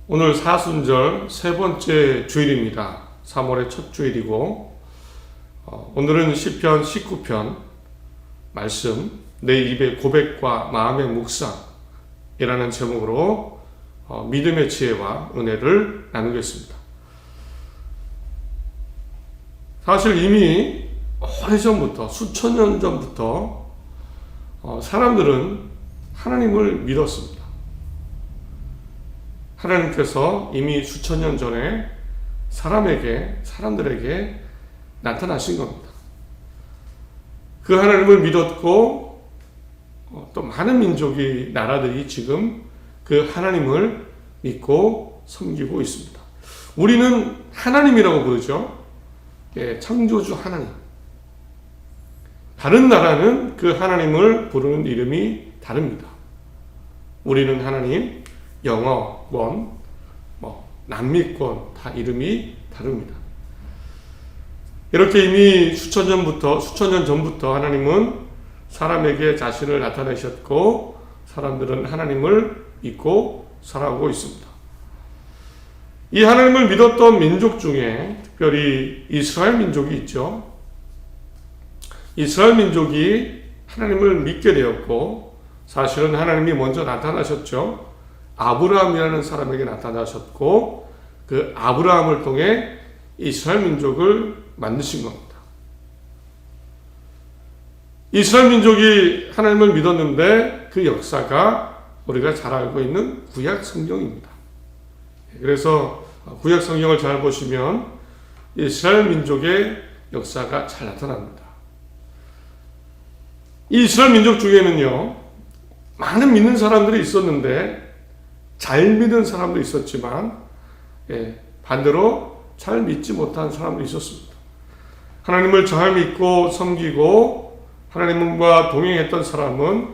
오늘 사순절 세 번째 주일입니다. 3월의 첫 주일이고 오늘은 시편 19편 말씀 내 입의 고백과 마음의 묵상이라는 제목으로 믿음의 지혜와 은혜를 나누겠습니다. 사실 이미 오래전부터 수천 년 전부터 사람들은 하나님을 믿었습니다. 하나님께서 이미 수천 년 전에 사람들에게 나타나신 겁니다. 그 하나님을 믿었고 또 많은 민족이, 나라들이 지금 그 하나님을 믿고 섬기고 있습니다. 우리는 하나님이라고 부르죠. 창조주 하나님. 다른 나라는 그 하나님을 부르는 이름이 다릅니다. 우리는 하나님, 영어권, 남미권 다 이름이 다릅니다. 이렇게 이미 수천 년 전부터 하나님은 사람에게 자신을 나타내셨고 사람들은 하나님을 믿고 살아오고 있습니다. 이 하나님을 믿었던 민족 중에 특별히 이스라엘 민족이 있죠. 이스라엘 민족이 하나님을 믿게 되었고 사실은 하나님이 먼저 나타나셨죠. 아브라함이라는 사람에게 나타나셨고 그 아브라함을 통해 이스라엘 민족을 만드신 겁니다. 이스라엘 민족이 하나님을 믿었는데 그 역사가 우리가 잘 알고 있는 구약 성경입니다. 그래서 구약 성경을 잘 보시면 이스라엘 민족의 역사가 잘 나타납니다. 이 이스라엘 민족 중에는요, 많은 믿는 사람들이 있었는데 잘 믿은 사람도 있었지만 반대로 잘 믿지 못한 사람도 있었습니다. 하나님을 잘 믿고 섬기고 하나님과 동행했던 사람은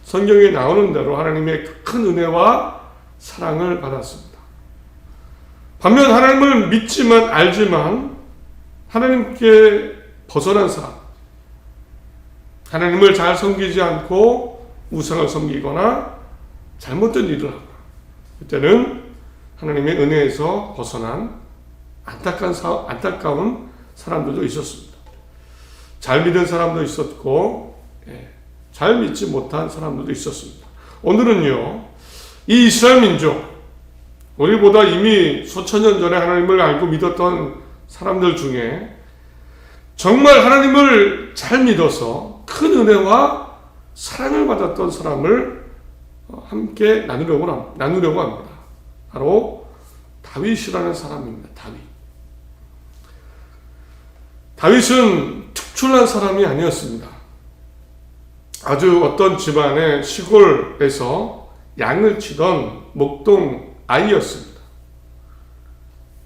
성경에 나오는 대로 하나님의 큰 은혜와 사랑을 받았습니다. 반면 하나님을 믿지만 알지만 하나님께 벗어난 사람, 하나님을 잘 섬기지 않고 우상을 섬기거나 잘못된 일을 하고 그때는 하나님의 은혜에서 벗어난 안타까운 사람들도 있었습니다. 잘 믿은 사람도 있었고 잘 믿지 못한 사람들도 있었습니다. 오늘은요, 이 이스라엘 민족, 우리보다 이미 수천 년 전에 하나님을 알고 믿었던 사람들 중에 정말 하나님을 잘 믿어서 큰 은혜와 사랑을 받았던 사람을 함께 나누려고 합니다. 바로 다윗이라는 사람입니다. 다윗은 특출난 사람이 아니었습니다. 아주 어떤 집안의 시골에서 양을 치던 목동 아이였습니다.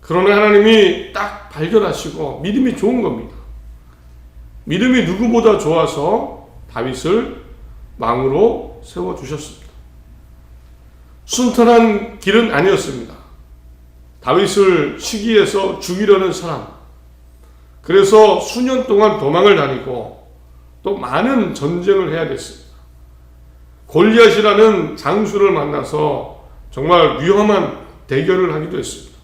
그러나 하나님이 딱 발견하시고 믿음이 좋은 겁니다. 믿음이 누구보다 좋아서 다윗을 왕으로 세워주셨습니다. 순탄한 길은 아니었습니다. 다윗을 시기해서 죽이려는 사람, 그래서 수년 동안 도망을 다니고 또 많은 전쟁을 해야 됐습니다. 골리앗이라는 장수를 만나서 정말 위험한 대결을 하기도 했습니다.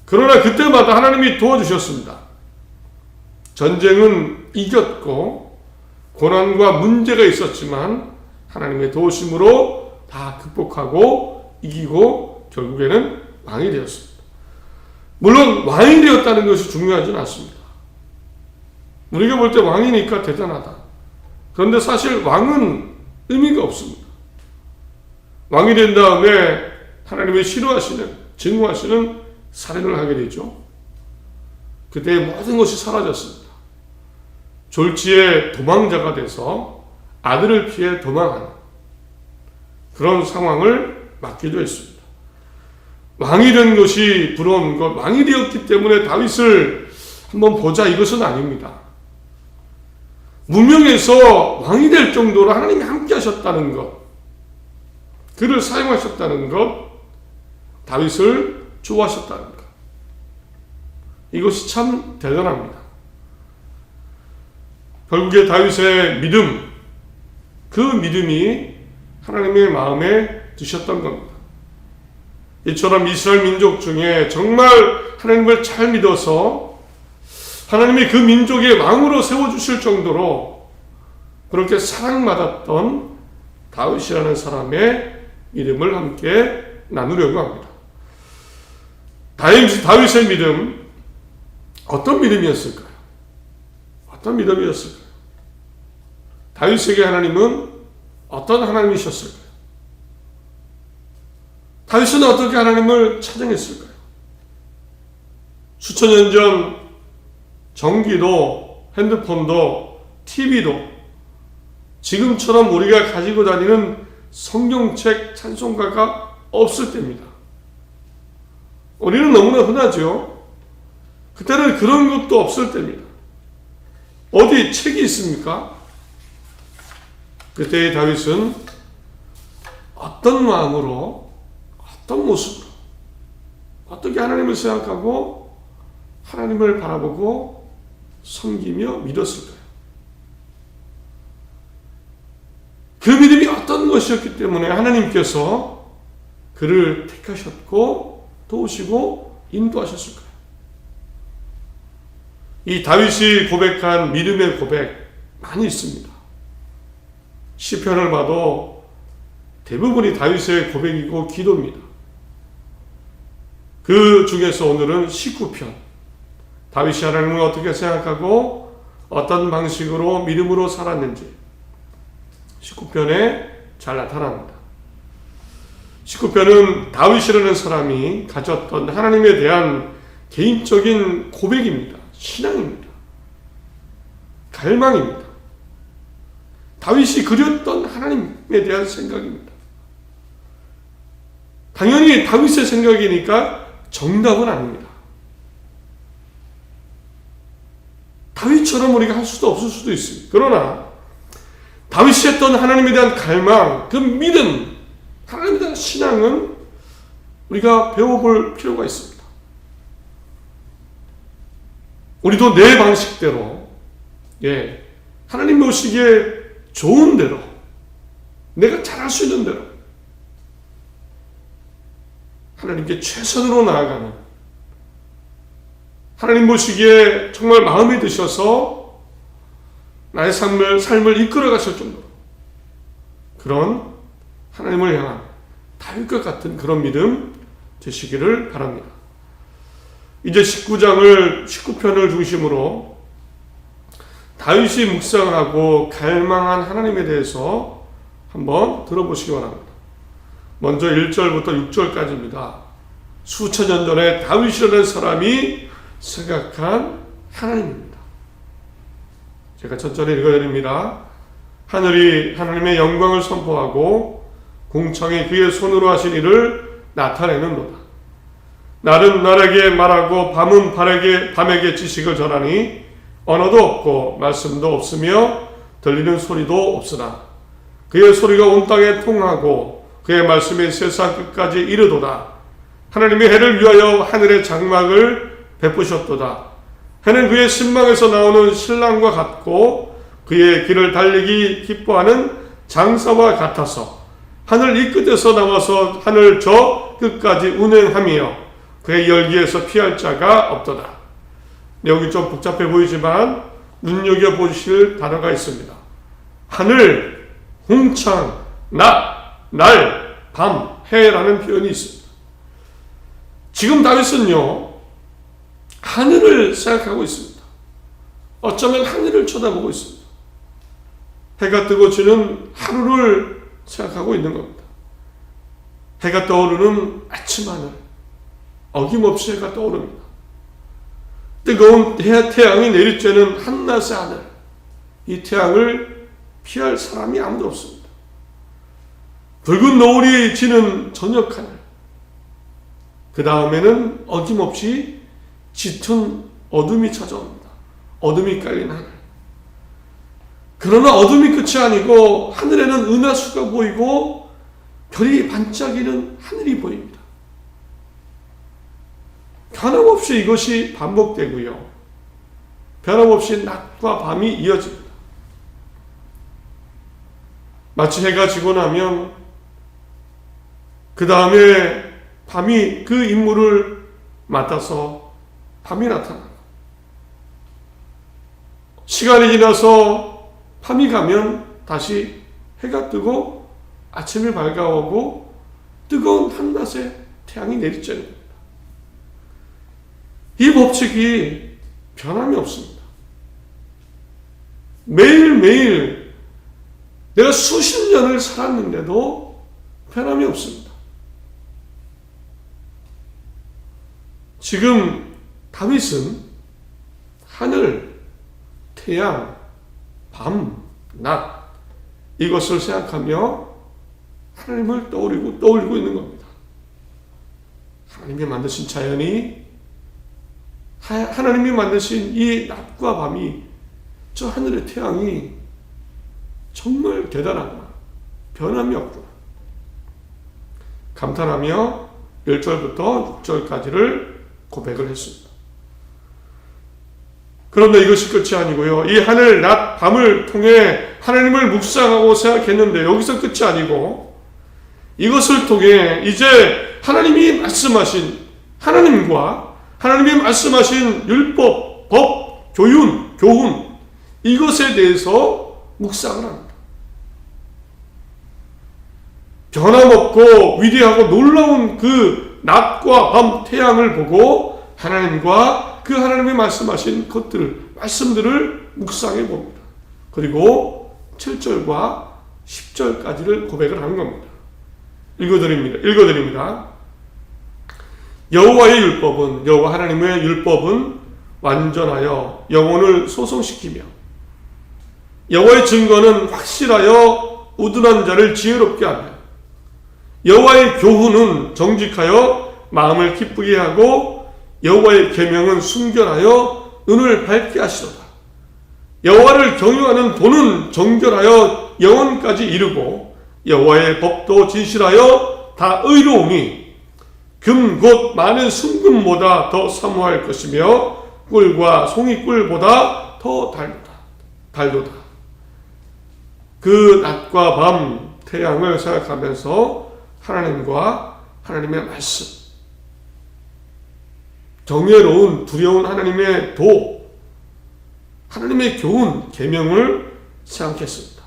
그러나 그때마다 하나님이 도와주셨습니다. 전쟁은 이겼고 고난과 문제가 있었지만 하나님의 도우심으로 다 극복하고 이기고 결국에는 왕이 되었습니다. 물론 왕이 되었다는 것이 중요하지는 않습니다. 우리가 볼 때 왕이니까 대단하다. 그런데 사실 왕은 의미가 없습니다. 왕이 된 다음에 하나님의 싫어하시는, 증오하시는 살인을 하게 되죠. 그때 모든 것이 사라졌습니다. 졸지에 도망자가 돼서 아들을 피해 도망하는 그런 상황을 맞기도 했습니다. 왕이 된 것이 부러운 것, 왕이 되었기 때문에 다윗을 한번 보자, 이것은 아닙니다. 무명에서 왕이 될 정도로 하나님이 함께 하셨다는 것, 그를 사용하셨다는 것, 다윗을 좋아하셨다는 것, 이것이 참 대단합니다. 결국에 다윗의 믿음, 그 믿음이 하나님의 마음에 드셨던 겁니다. 이처럼 이스라엘 민족 중에 정말 하나님을 잘 믿어서 하나님이 그 민족의 왕으로 세워주실 정도로 그렇게 사랑받았던 다윗이라는 사람의 이름을 함께 나누려고 합니다. 다윗의 믿음, 어떤 믿음이었을까요? 어떤 믿음이었을까요? 다윗에게 하나님은 어떤 하나님이셨을까요? 다윗은 어떻게 하나님을 찬양했을까요? 수천 년 전 전기도, 핸드폰도, TV도 지금처럼 우리가 가지고 다니는 성경책 찬송가가 없을 때입니다. 우리는 너무나 흔하죠. 그때는 그런 것도 없을 때입니다. 어디 책이 있습니까? 그때의 다윗은 어떤 마음으로, 어떤 모습으로, 어떻게 하나님을 생각하고 하나님을 바라보고 섬기며 믿었을까요? 그 믿음이 어떤 것이었기 때문에 하나님께서 그를 택하셨고 도우시고 인도하셨을까요? 이 다윗이 고백한 믿음의 고백 많이 있습니다. 시편을 봐도 대부분이 다윗의 고백이고 기도입니다. 그 중에서 오늘은 19편, 다윗이 하나님을 어떻게 생각하고 어떤 방식으로 믿음으로 살았는지 19편에 잘 나타납니다. 19편은 다윗이라는 사람이 가졌던 하나님에 대한 개인적인 고백입니다. 신앙입니다. 갈망입니다. 다윗이 그렸던 하나님에 대한 생각입니다. 당연히 다윗의 생각이니까 정답은 아닙니다. 다윗처럼 우리가 할 수도 없을 수도 있습니다. 그러나 다윗이 했던 하나님에 대한 갈망, 그 믿음, 하나님에 대한 신앙은 우리가 배워볼 필요가 있습니다. 우리도 내 방식대로, 하나님 보시기에 좋은 대로, 내가 잘할 수 있는 대로 하나님께 최선으로 나아가는, 하나님 보시기에 정말 마음에 드셔서 나의 삶을 이끌어 가실 정도로 그런 하나님을 향한 다윗과 같은 그런 믿음 되시기를 바랍니다. 이제 19편을 중심으로 다윗이 묵상하고 갈망한 하나님에 대해서 한번 들어보시기 바랍니다. 먼저 1절부터 6절까지입니다. 수천 년 전에 다윗이라는 사람이 생각한 하나님입니다. 제가 천천히 읽어드립니다. 하늘이 하나님의 영광을 선포하고 공창이 그의 손으로 하신 일을 나타내는도다. 날은 날에게 말하고 밤은 밤에게 지식을 전하니 언어도 없고 말씀도 없으며 들리는 소리도 없으나 그의 소리가 온 땅에 통하고 그의 말씀이 세상 끝까지 이르도다. 하나님이 해를 위하여 하늘의 장막을 베푸셨도다. 해는 그의 신망에서 나오는 신랑과 같고 그의 길을 달리기 기뻐하는 장사와 같아서 하늘 이 끝에서 나와서 하늘 저 끝까지 운행하며 그의 열기에서 피할 자가 없도다. 내용이 좀 복잡해 보이지만 눈여겨보실 단어가 있습니다. 하늘, 홍창, 낮, 날, 밤, 해라는 표현이 있습니다. 지금 다윗은요, 하늘을 생각하고 있습니다. 어쩌면 하늘을 쳐다보고 있습니다. 해가 뜨고 지는 하루를 생각하고 있는 겁니다. 해가 떠오르는 아침 하늘, 어김없이 해가 떠오릅니다. 뜨거운 태양이 내리쬐는 한낮의 하늘, 이 태양을 피할 사람이 아무도 없습니다. 붉은 노을이 지는 저녁 하늘, 그 다음에는 어김없이 짙은 어둠이 찾아옵니다. 어둠이 깔린 하늘. 그러나 어둠이 끝이 아니고 하늘에는 은하수가 보이고 별이 반짝이는 하늘이 보입니다. 변함없이 이것이 반복되고요. 변함없이 낮과 밤이 이어집니다. 마치 해가 지고 나면 그 다음에 밤이 그 임무를 맡아서 밤이 나타나고, 시간이 지나서 밤이 가면 다시 해가 뜨고 아침이 밝아오고 뜨거운 한낮에 태양이 내리쬐는 겁니다. 이 법칙이 변함이 없습니다. 매일매일 내가 수십 년을 살았는데도 변함이 없습니다. 지금 다윗은 하늘, 태양, 밤, 낮 이것을 생각하며 하나님을 떠올리고 있는 겁니다. 하나님이 만드신 자연이, 하나님이 만드신 이 낮과 밤이, 저 하늘의 태양이 정말 대단하구나, 변함이 없구나 감탄하며 1절부터 6절까지를 고백을 했습니다. 그런데 이것이 끝이 아니고요. 이 하늘, 낮, 밤을 통해 하나님을 묵상하고 생각했는데 여기서 끝이 아니고, 이것을 통해 이제 하나님이 말씀하신, 하나님과 하나님이 말씀하신 율법, 법, 교훈 이것에 대해서 묵상을 합니다. 변함없고 위대하고 놀라운 그 낮과 밤 태양을 보고 하나님과 그 하나님이 말씀하신 것들을, 말씀들을 묵상해 봅니다. 그리고 7절과 10절까지를 고백을 하는 겁니다. 읽어드립니다. 여호와의 율법은, 여호와 하나님의 율법은 완전하여 영혼을 소성시키며 여호와의 증거는 확실하여 우둔한 자를 지혜롭게 하며 여호와의 교훈은 정직하여 마음을 기쁘게 하고 여호와의 계명은 순결하여 눈을 밝게 하시도다. 여호와를 경유하는 도는 정결하여 영혼까지 이르고 여호와의 법도 진실하여 다 의로우니 금 곧 많은 순금보다 더 사모할 것이며 꿀과 송이꿀보다 더 달도다. 그 낮과 밤 태양을 생각하면서 하나님과 하나님의 말씀, 정예로운 두려운 하나님의 도, 하나님의 교훈, 계명을 생각했습니다.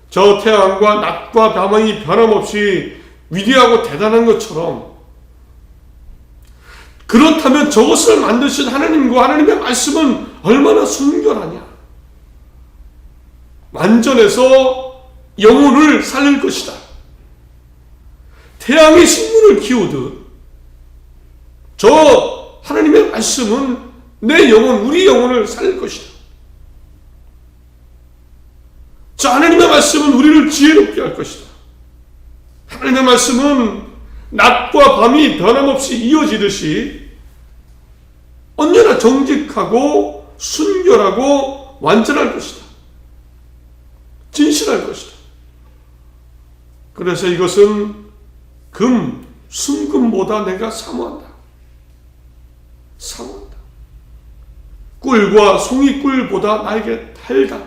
저 태양과 낮과 밤이 변함없이 위대하고 대단한 것처럼, 그렇다면 저것을 만드신 하나님과 하나님의 말씀은 얼마나 순결하냐, 완전해서 영혼을 살릴 것이다. 태양이 식물을 키우듯 저 하나님의 말씀은 내 영혼, 우리 영혼을 살릴 것이다. 저 하나님의 말씀은 우리를 지혜롭게 할 것이다. 하나님의 말씀은 낮과 밤이 변함없이 이어지듯이 언제나 정직하고 순결하고 완전할 것이다. 진실할 것이다. 그래서 이것은 순금보다 내가 사모한다. 꿀과 송이꿀보다 나에게 달다.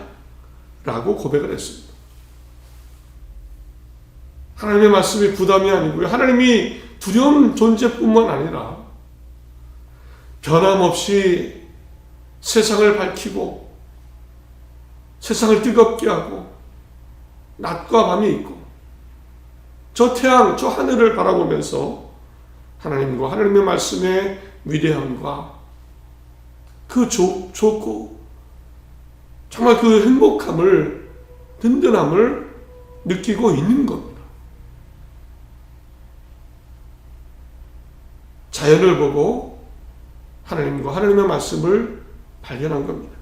라고 고백을 했습니다. 하나님의 말씀이 부담이 아니고요. 하나님이 두려운 존재뿐만 아니라 변함없이 세상을 밝히고 세상을 뜨겁게 하고 낮과 밤이 있고 저 태양, 저 하늘을 바라보면서 하나님과 하나님의 말씀의 위대함과 그 좋고 정말 그 행복함을, 든든함을 느끼고 있는 겁니다. 자연을 보고 하나님과 하나님의 말씀을 발견한 겁니다.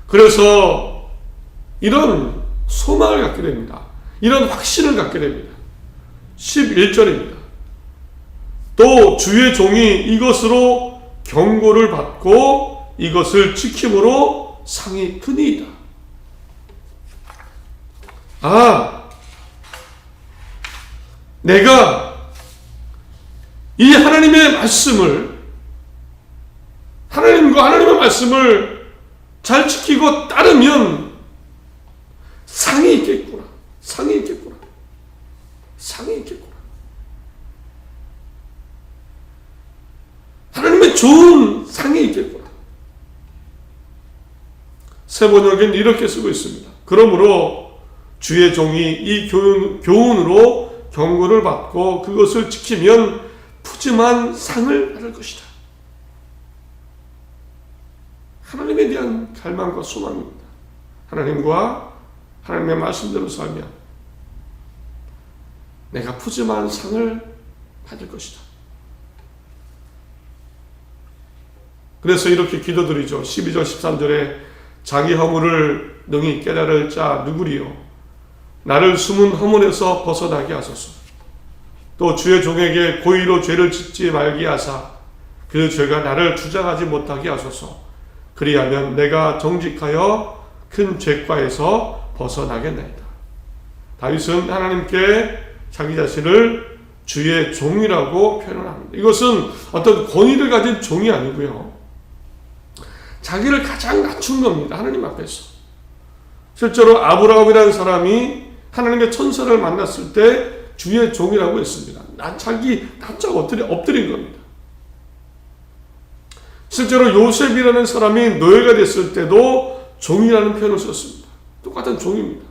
그래서 이런 소망을 갖게 됩니다. 이런 확신을 갖게 됩니다. 11절입니다. 또 주의 종이 이것으로 경고를 받고 이것을 지킴으로 상이 크니이다. 내가 이 하나님의 말씀을, 하나님과 하나님의 말씀을 잘 지키고 따르면 상이 있겠구나. 상이 있겠구나. 좋은 상이 있겠구나. 새 번역에는 이렇게 쓰고 있습니다. 그러므로 주의 종이 이 교훈으로 경고를 받고 그것을 지키면 푸짐한 상을 받을 것이다. 하나님에 대한 갈망과 소망입니다. 하나님과 하나님의 말씀대로 살면 내가 푸짐한 상을 받을 것이다. 그래서 이렇게 기도드리죠. 12절 13절에 자기 허물을 능히 깨달을 자 누구리요? 나를 숨은 허물에서 벗어나게 하소서. 또 주의 종에게 고의로 죄를 짓지 말게 하사 그 죄가 나를 주장하지 못하게 하소서. 그리하면 내가 정직하여 큰 죄과에서 벗어나겠나이다. 다윗은 하나님께 자기 자신을 주의 종이라고 표현합니다. 이것은 어떤 권위를 가진 종이 아니고요. 자기를 가장 낮춘 겁니다. 하나님 앞에서. 실제로 아브라함이라는 사람이 하나님의 천사를 만났을 때 주의 종이라고 했습니다. 자기 납작 엎드린 겁니다. 실제로 요셉이라는 사람이 노예가 됐을 때도 종이라는 표현을 썼습니다. 똑같은 종입니다.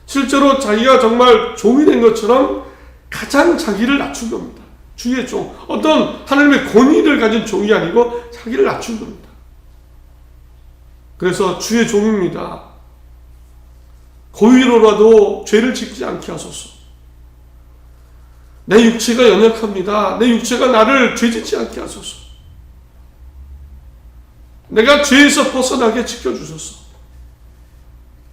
실제로 자기가 정말 종이 된 것처럼 가장 자기를 낮춘 겁니다. 주의 종. 어떤 하나님의 권위를 가진 종이 아니고 자기를 낮춘 겁니다. 그래서 주의 종입니다. 고의로라도 죄를 짓지 않게 하소서. 내 육체가 연약합니다. 내 육체가 나를 죄짓지 않게 하소서. 내가 죄에서 벗어나게 지켜주소서.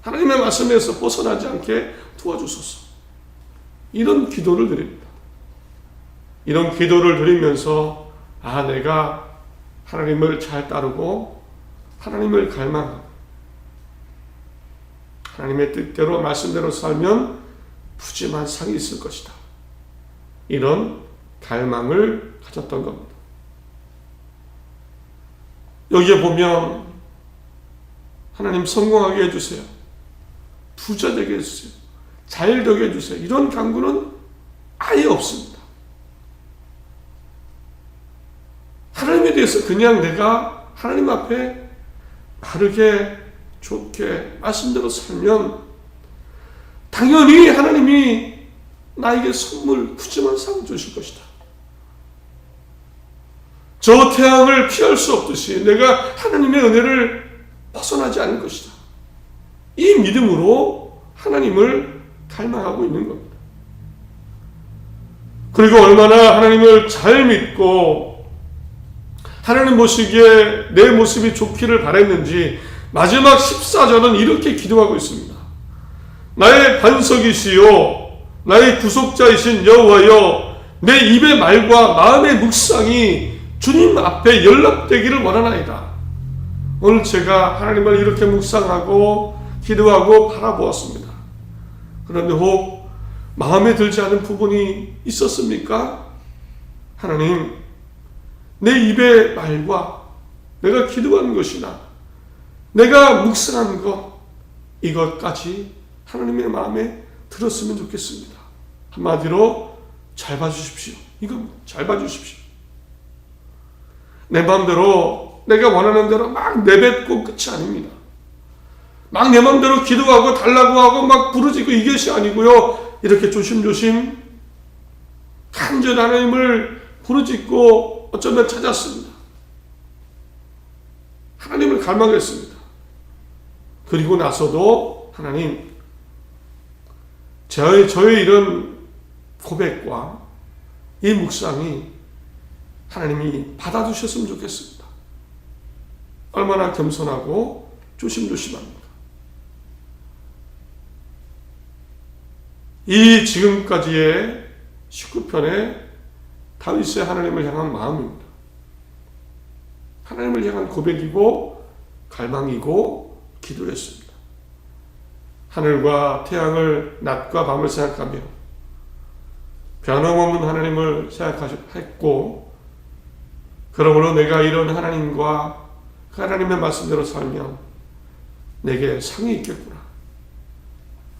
하나님의 말씀에서 벗어나지 않게 도와주소서. 이런 기도를 드립니다. 이런 기도를 드리면서 내가 하나님을 잘 따르고 하나님을 갈망하고 하나님의 뜻대로 말씀대로 살면 푸짐한 상이 있을 것이다. 이런 갈망을 가졌던 겁니다. 여기에 보면 하나님 성공하게 해주세요. 부자 되게 해주세요. 잘 되게 해주세요. 이런 간구는 아예 없습니다. 하나님에 대해서 그냥 내가 하나님 앞에 바르게 좋게 말씀대로 살면 당연히 하나님이 나에게 선물 푸짐한 상을 주실 것이다. 저 태양을 피할 수 없듯이 내가 하나님의 은혜를 벗어나지 않을 것이다. 이 믿음으로 하나님을 갈망하고 있는 겁니다. 그리고 얼마나 하나님을 잘 믿고 하나님 보시기에 내 모습이 좋기를 바랬는지 마지막 14절은 이렇게 기도하고 있습니다. 나의 반석이시요 나의 구속자이신 여호와여, 내 입의 말과 마음의 묵상이 주님 앞에 연락되기를 원하나이다. 오늘 제가 하나님을 이렇게 묵상하고 기도하고 바라보았습니다. 그런데 혹 마음에 들지 않은 부분이 있었습니까? 하나님, 내 입의 말과 내가 기도하는 것이나 내가 묵상한 것, 이것까지 하나님의 마음에 들었으면 좋겠습니다. 한마디로 잘 봐주십시오. 이건 잘 봐주십시오. 내 마음대로 내가 원하는 대로 막 내뱉고 끝이 아닙니다. 막 내 마음대로 기도하고 달라고 하고 막 부르짖고 이것이 아니고요. 이렇게 조심조심 간절히 하나님을 부르짖고 어쩌면 찾았습니다. 하나님을 갈망했습니다. 그리고 나서도 하나님, 저의 이런 고백과 이 묵상이 하나님이 받아주셨으면 좋겠습니다. 얼마나 겸손하고 조심조심합니다. 이 지금까지의 19편의 다윗의 하나님을 향한 마음입니다. 하나님을 향한 고백이고 갈망이고 기도였습니다. 하늘과 태양을 낮과 밤을 생각하며 변함없는 하나님을 생각했고, 그러므로 내가 이런 하나님과 그 하나님의 말씀대로 살면 내게 상이 있겠구나.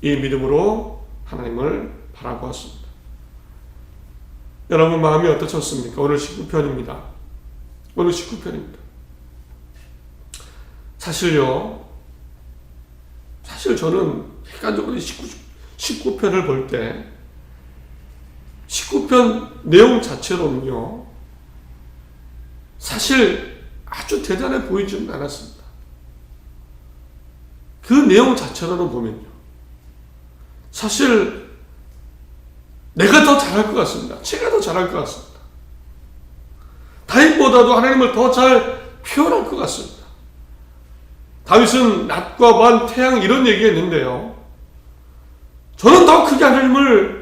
이 믿음으로 하나님을 바라보았습니다. 여러분 마음이 어떠셨습니까? 오늘 19편입니다. 오늘 19편입니다. 사실 저는 객관적으로 19편을 볼 때 19편 내용 자체로는요, 사실 아주 대단해 보이지는 않았습니다. 그 내용 자체로는 보면요, 사실 내가 더 잘할 것 같습니다. 제가 더 잘할 것 같습니다. 다윗보다도 하나님을 더 잘 표현할 것 같습니다. 다윗은 낮과 밤, 태양 이런 얘기했는데요, 저는 더 크게 하나님을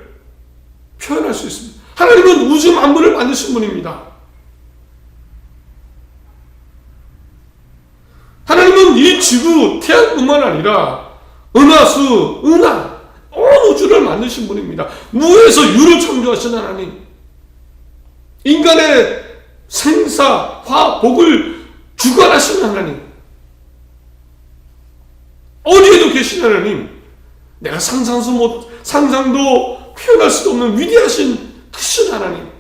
표현할 수 있습니다. 하나님은 우주 만물을 만드신 분입니다. 하나님은 이 지구, 태양뿐만 아니라 은하수, 은하, 온 우주를 만드신 분입니다. 무에서 유를 창조하신 하나님, 인간의 생사, 화, 복을 주관하시는 하나님, 어디에도 계신 하나님, 내가 상상도 표현할 수도 없는 위대하신 크신 하나님,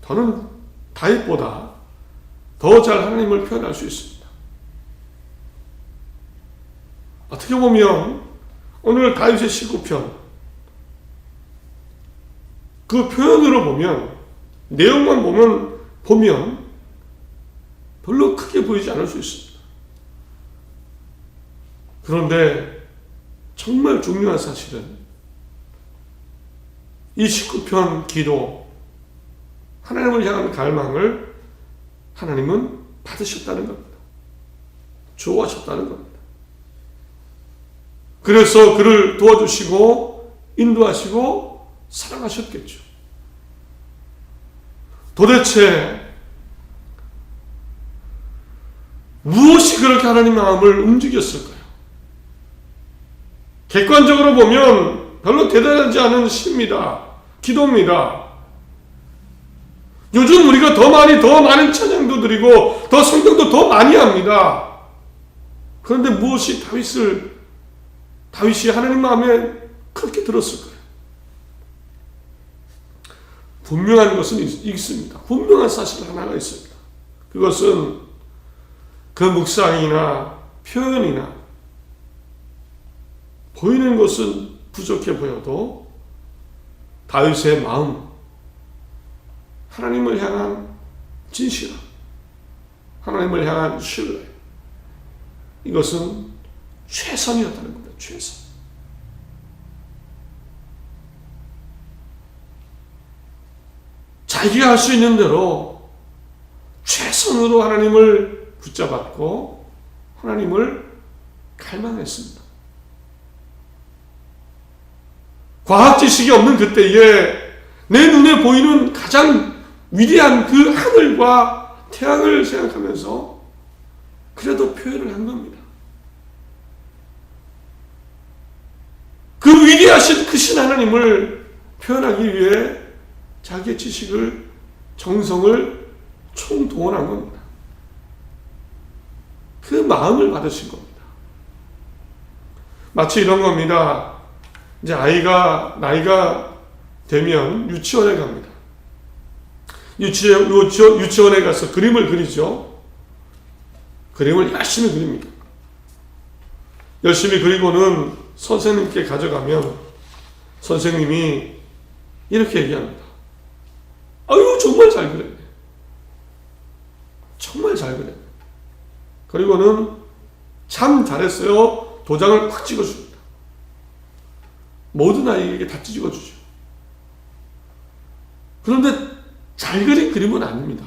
저는 다윗보다 더 잘 하나님을 표현할 수 있습니다. 어떻게 보면 오늘 다윗의 19편 그 표현으로 보면, 내용만 보면 별로 크게 보이지 않을 수 있습니다. 그런데 정말 중요한 사실은 이 19편 기도, 하나님을 향한 갈망을 하나님은 받으셨다는 겁니다. 좋아하셨다는 겁니다. 그래서 그를 도와주시고 인도하시고 사랑하셨겠죠. 도대체 무엇이 그렇게 하나님 마음을 움직였을까요? 객관적으로 보면 별로 대단하지 않은 시입니다. 기도입니다. 요즘 우리가 더 많은 찬양도 드리고 더 성경도 더 많이 합니다. 그런데 무엇이 다윗이 하나님 마음에 그렇게 들었을까요? 분명한 것은 있습니다. 분명한 사실 하나가 있습니다. 그것은 그 묵상이나 표현이나 보이는 것은 부족해 보여도 다윗의 마음, 하나님을 향한 진실함, 하나님을 향한 신뢰, 이것은 최선이었다는 겁니다. 최선. 자기가 할 수 있는 대로 최선으로 하나님을 붙잡았고 하나님을 갈망했습니다. 과학 지식이 없는 그때에 내 눈에 보이는 가장 위대한 그 하늘과 태양을 생각하면서 그래도 표현을 한 겁니다. 그 위대하신 크신 하나님을 표현하기 위해 자기의 지식을, 정성을 총동원한 겁니다. 그 마음을 받으신 겁니다. 마치 이런 겁니다. 이제 아이가 나이가 되면 유치원에 갑니다. 유치원에 가서 그림을 그리죠. 그림을 열심히 그립니다. 열심히 그리고는 선생님께 가져가면 선생님이 이렇게 얘기합니다. 아유, 정말 잘 그렸네. 정말 잘 그렸네. 그리고는 참 잘했어요. 도장을 팍 찍어줍니다. 모든 아이에게 다 찍어주죠. 그런데 잘 그린 그림은 아닙니다.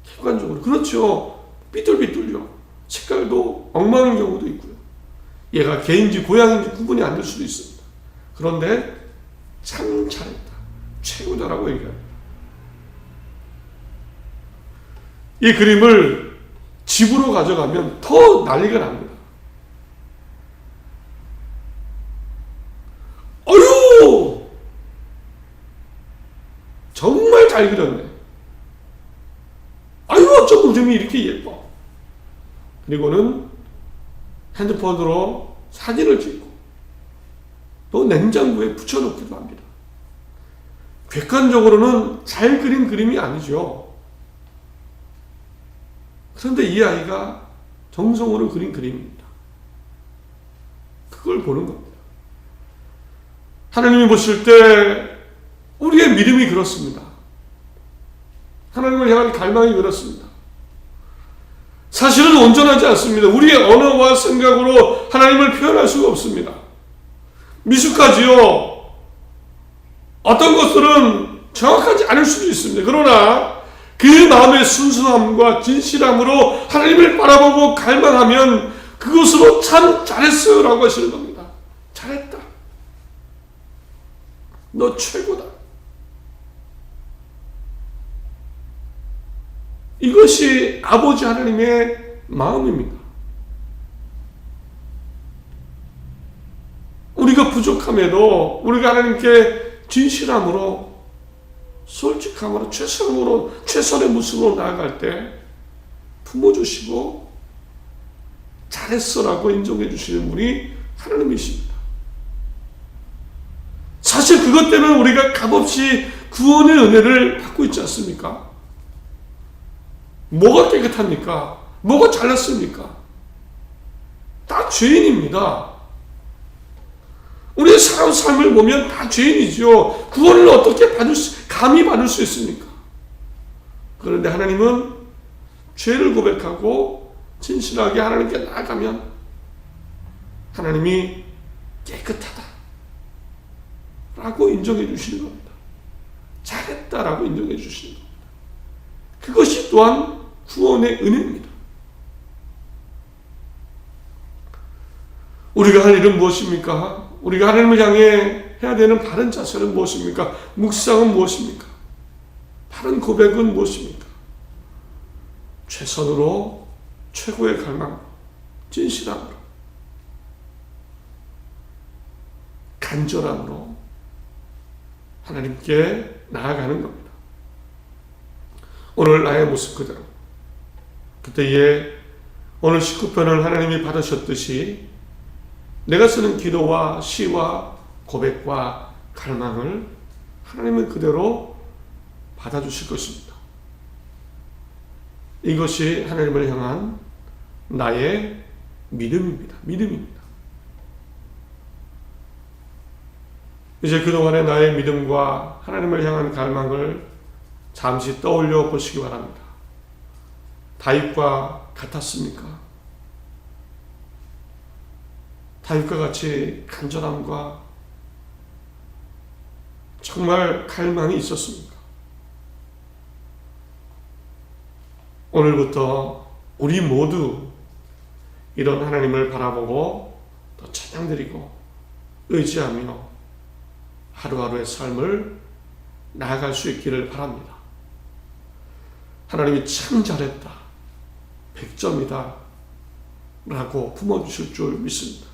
객관적으로. 그렇죠. 삐뚤삐뚤요. 색깔도 엉망인 경우도 있고요. 얘가 개인지 고양인지 구분이 안 될 수도 있습니다. 그런데 참 잘했다. 최고다라고 얘기합니다. 이 그림을 집으로 가져가면 더 난리가 납니다. 어휴! 정말 잘 그렸네. 아유, 어쩜 그림이 이렇게 예뻐. 그리고는 핸드폰으로 사진을 찍고 또 냉장고에 붙여놓기도 합니다. 객관적으로는 잘 그린 그림이 아니죠. 그런데 이 아이가 정성으로 그린 그림입니다. 그걸 보는 겁니다. 하나님이 보실 때 우리의 믿음이 그렇습니다. 하나님을 향한 갈망이 그렇습니다. 사실은 온전하지 않습니다. 우리의 언어와 생각으로 하나님을 표현할 수가 없습니다. 미숙하지요. 어떤 것들은 정확하지 않을 수도 있습니다. 그러나 그 마음의 순수함과 진실함으로 하나님을 바라보고 갈망하면 그것으로 참 잘했어요 라고 하시는 겁니다. 잘했다. 너 최고다. 이것이 아버지 하나님의 마음입니다. 우리가 부족함에도 우리가 하나님께 진실함으로 솔직함으로 최선의 모습으로 나아갈 때 품어주시고 잘했어라고 인정해 주시는 분이 하나님이십니다. 사실 그것 때문에 우리가 값없이 구원의 은혜를 받고 있지 않습니까? 뭐가 깨끗합니까? 뭐가 잘났습니까? 다 죄인입니다. 우리의 살아온 삶을 보면 다 죄인이죠. 구원을 어떻게 감히 받을 수 있습니까? 그런데 하나님은 죄를 고백하고 진실하게 하나님께 나아가면 하나님이 깨끗하다 라고 인정해 주시는 겁니다. 잘했다라고 인정해 주시는 겁니다. 그것이 또한 구원의 은혜입니다. 우리가 할 일은 무엇입니까? 우리가 하나님을 향해 해야 되는 바른 자세는 무엇입니까? 묵상은 무엇입니까? 바른 고백은 무엇입니까? 최선으로 최고의 갈망, 진실함으로, 간절함으로 하나님께 나아가는 겁니다. 오늘 나의 모습 그대로. 그때에 오늘 19편을 하나님이 받으셨듯이 내가 쓰는 기도와 시와 고백과 갈망을 하나님은 그대로 받아주실 것입니다. 이것이 하나님을 향한 나의 믿음입니다. 믿음입니다. 이제 그동안의 나의 믿음과 하나님을 향한 갈망을 잠시 떠올려 보시기 바랍니다. 다윗과 같았습니까? 다윗과 같이 간절함과 정말 갈망이 있었습니까? 오늘부터 우리 모두 이런 하나님을 바라보고 또 찬양드리고 의지하며 하루하루의 삶을 나아갈 수 있기를 바랍니다. 하나님이 참 잘했다, 100점이다 라고 품어주실 줄 믿습니다.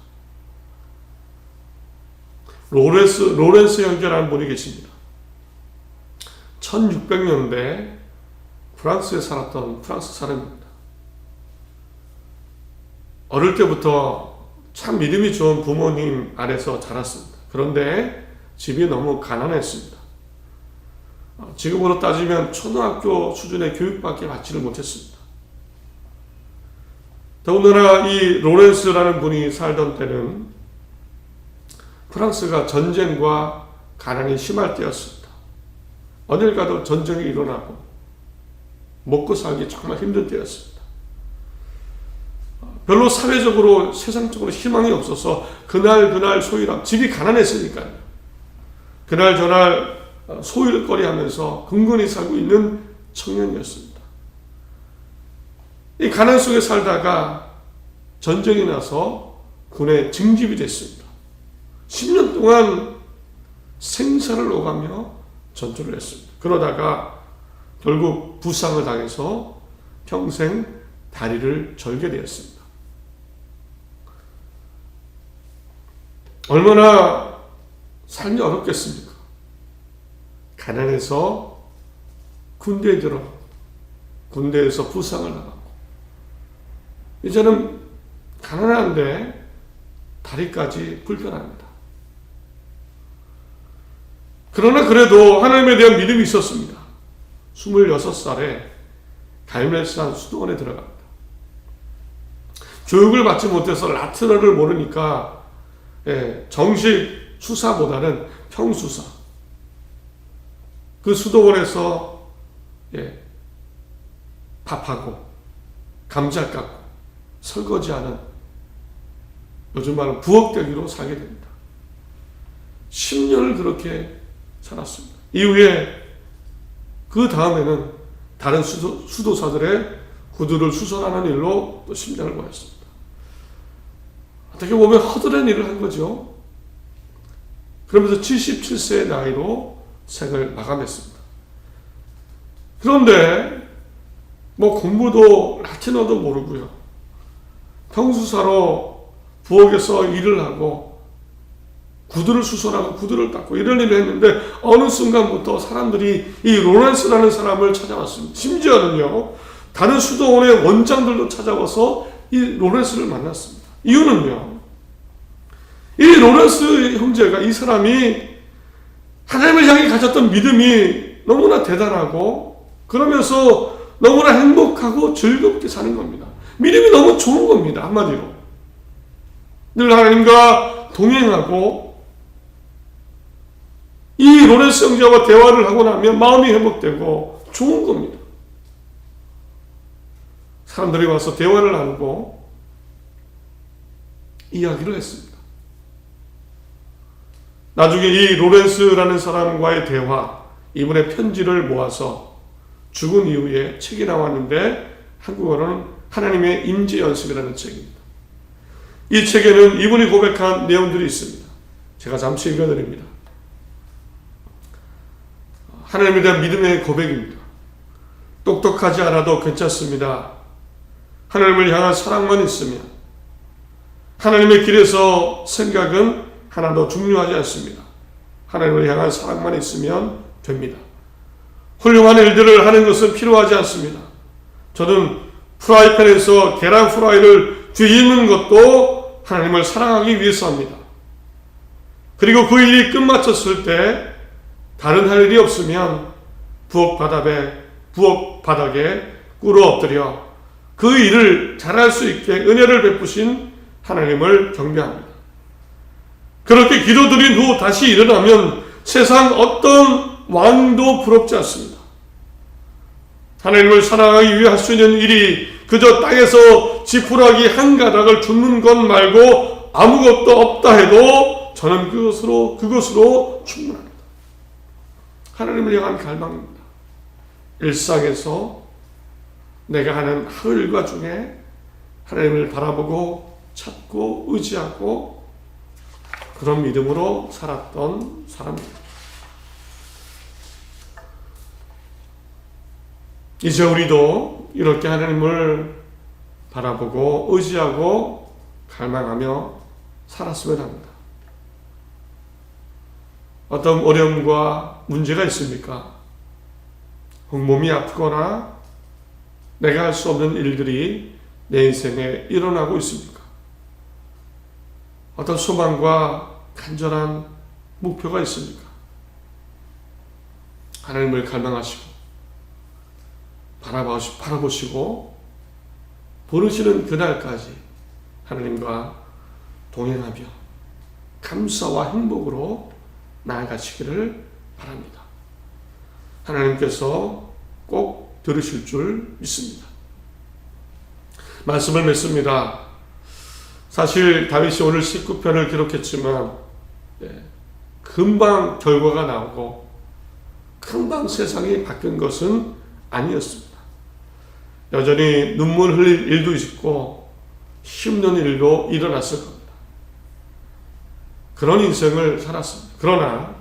로렌스 형제라는 분이 계십니다. 1600년대 프랑스에 살았던 프랑스 사람입니다. 어릴 때부터 참 믿음이 좋은 부모님 아래서 자랐습니다. 그런데 집이 너무 가난했습니다. 지금으로 따지면 초등학교 수준의 교육밖에 받지를 못했습니다. 더군다나 이 로렌스라는 분이 살던 때는 프랑스가 전쟁과 가난이 심할 때였습니다. 어딜 가도 전쟁이 일어나고 먹고 살기 정말 힘든 때였습니다. 별로 사회적으로 세상적으로 희망이 없어서 그날 소일하고 집이 가난했으니까요. 그날 저날 소일거리 하면서 근근히 살고 있는 청년이었습니다. 이 가난 속에 살다가 전쟁이 나서 군에 징집이 됐습니다. 10년 동안 생사를 오가며 전투를 했습니다. 그러다가 결국 부상을 당해서 평생 다리를 절게 되었습니다. 얼마나 삶이 어렵겠습니까? 가난해서 군대에 들어 군대에서 부상을 당하고 이제는 가난한데 다리까지 불편합니다. 그러나 그래도 하나님에 대한 믿음이 있었습니다. 26살에 갈멜산 수도원에 들어갑니다. 교육을 받지 못해서 라틴어를 모르니까 정식 수사보다는 평수사, 그 수도원에서 밥하고 감자 깎고 설거지하는, 요즘 말로 부엌대기로 살게 됩니다. 10년을 그렇게 살았습니다. 이후에 그 다음에는 다른 수도사들의 구두를 수선하는 일로 또 심장을 보냈습니다. 어떻게 보면 허드렛 일을 한 거죠. 그러면서 77세의 나이로 생을 마감했습니다. 그런데 공부도 라틴어도 모르고요, 평수사로 부엌에서 일을 하고 구두를 수선하고 구두를 닦고 이런 일을 했는데, 어느 순간부터 사람들이 이 로렌스라는 사람을 찾아왔습니다. 심지어는요, 다른 수도원의 원장들도 찾아와서 이 로렌스를 만났습니다. 이유는요, 이 로렌스 형제가, 이 사람이 하나님을 향해 가졌던 믿음이 너무나 대단하고, 그러면서 너무나 행복하고 즐겁게 사는 겁니다. 믿음이 너무 좋은 겁니다. 한마디로 늘 하나님과 동행하고, 이 로렌스 형제와 대화를 하고 나면 마음이 회복되고 좋은 겁니다. 사람들이 와서 대화를 나누고 이야기를 했습니다. 나중에 이 로렌스라는 사람과의 대화, 이분의 편지를 모아서 죽은 이후에 책이 나왔는데, 한국어로는 하나님의 임재연습이라는 책입니다. 이 책에는 이분이 고백한 내용들이 있습니다. 제가 잠시 읽어드립니다. 하나님에 대한 믿음의 고백입니다. 똑똑하지 않아도 괜찮습니다. 하나님을 향한 사랑만 있으면, 하나님의 길에서 생각은 하나도 중요하지 않습니다. 하나님을 향한 사랑만 있으면 됩니다. 훌륭한 일들을 하는 것은 필요하지 않습니다. 저는 프라이팬에서 계란 프라이를 뒤집는 것도 하나님을 사랑하기 위해서 합니다. 그리고 그 일이 끝마쳤을 때 다른 할 일이 없으면 부엌 바닥에 꿇어 엎드려 그 일을 잘할 수 있게 은혜를 베푸신 하나님을 경배합니다. 그렇게 기도드린 후 다시 일어나면 세상 어떤 왕도 부럽지 않습니다. 하나님을 사랑하기 위해 할 수 있는 일이 그저 땅에서 지푸라기 한 가닥을 줍는 것 말고 아무것도 없다 해도 저는 그것으로 충분합니다. 하나님을 향한 갈망입니다. 일상에서 내가 하는 하루 일과 중에 하나님을 바라보고 찾고 의지하고 그런 믿음으로 살았던 사람입니다. 이제 우리도 이렇게 하나님을 바라보고 의지하고 갈망하며 살았으면 합니다. 어떤 어려움과 문제가 있습니까? 몸이 아프거나 내가 할 수 없는 일들이 내 인생에 일어나고 있습니까? 어떤 소망과 간절한 목표가 있습니까? 하나님을 갈망하시고 바라보시고 부르시는 그날까지 하나님과 동행하며 감사와 행복으로 나아가시기를 바랍니다. 하나님께서 꼭 들으실 줄 믿습니다. 말씀을 맺습니다. 사실 다윗이 오늘 19편을 기록했지만 금방 결과가 나오고 금방 세상이 바뀐 것은 아니었습니다. 여전히 눈물 흘릴 일도 있고 힘든 일도 일어났을 겁니다. 그런 인생을 살았습니다. 그러나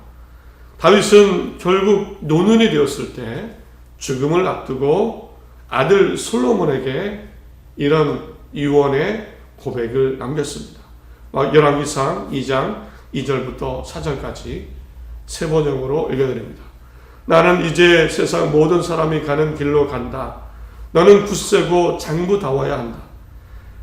다윗은 결국 노년이 되었을 때 죽음을 앞두고 아들 솔로몬에게 이런 유언의 고백을 남겼습니다. 열왕기상 2장 2절부터 4절까지 세 번역으로 읽어드립니다. 나는 이제 세상 모든 사람이 가는 길로 간다. 너는 굳세고 장부다워야 한다.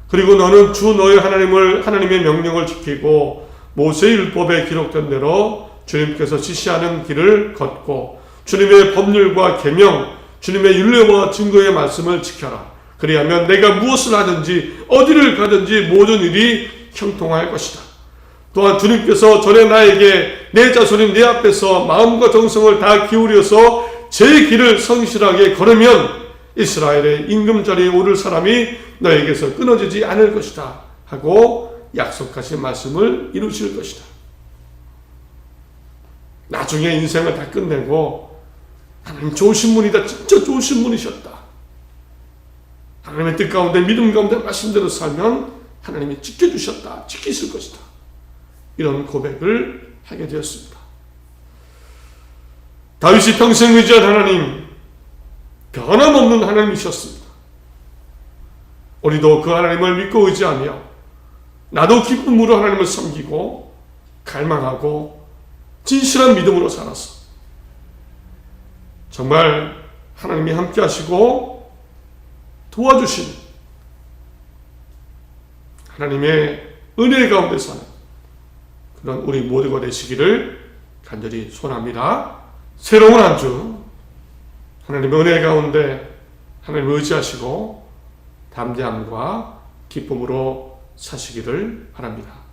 그리고 너는 주 너의 하나님의 명령을 지키고 모세의 율법에 기록된 대로 주님께서 지시하는 길을 걷고 주님의 법률과 계명, 주님의 율례와 증거의 말씀을 지켜라. 그리하면 내가 무엇을 하든지 어디를 가든지 모든 일이 형통할 것이다. 또한 주님께서 전에 나에게 내 자손인 내 앞에서 마음과 정성을 다 기울여서 제 길을 성실하게 걸으면 이스라엘의 임금자리에 오를 사람이 너에게서 끊어지지 않을 것이다 하고 약속하신 말씀을 이루실 것이다. 나중에 인생을 다 끝내고 하나님 좋으신 분이다, 진짜 좋으신 분이셨다, 하나님의 뜻 가운데 믿음 가운데 말씀대로 살면 하나님이 지켜주셨다, 지키실 것이다, 이런 고백을 하게 되었습니다. 다윗이 평생 의지한 하나님, 변함없는 하나님이셨습니다. 우리도 그 하나님을 믿고 의지하며 나도 기쁨으로 하나님을 섬기고 갈망하고 진실한 믿음으로 살았어. 정말 하나님이 함께 하시고 도와주신 하나님의 은혜 가운데 사는 그런 우리 모두가 되시기를 간절히 소원합니다. 새로운 한 주 하나님의 은혜 가운데 하나님을 의지하시고 담대함과 기쁨으로 사시기를 바랍니다.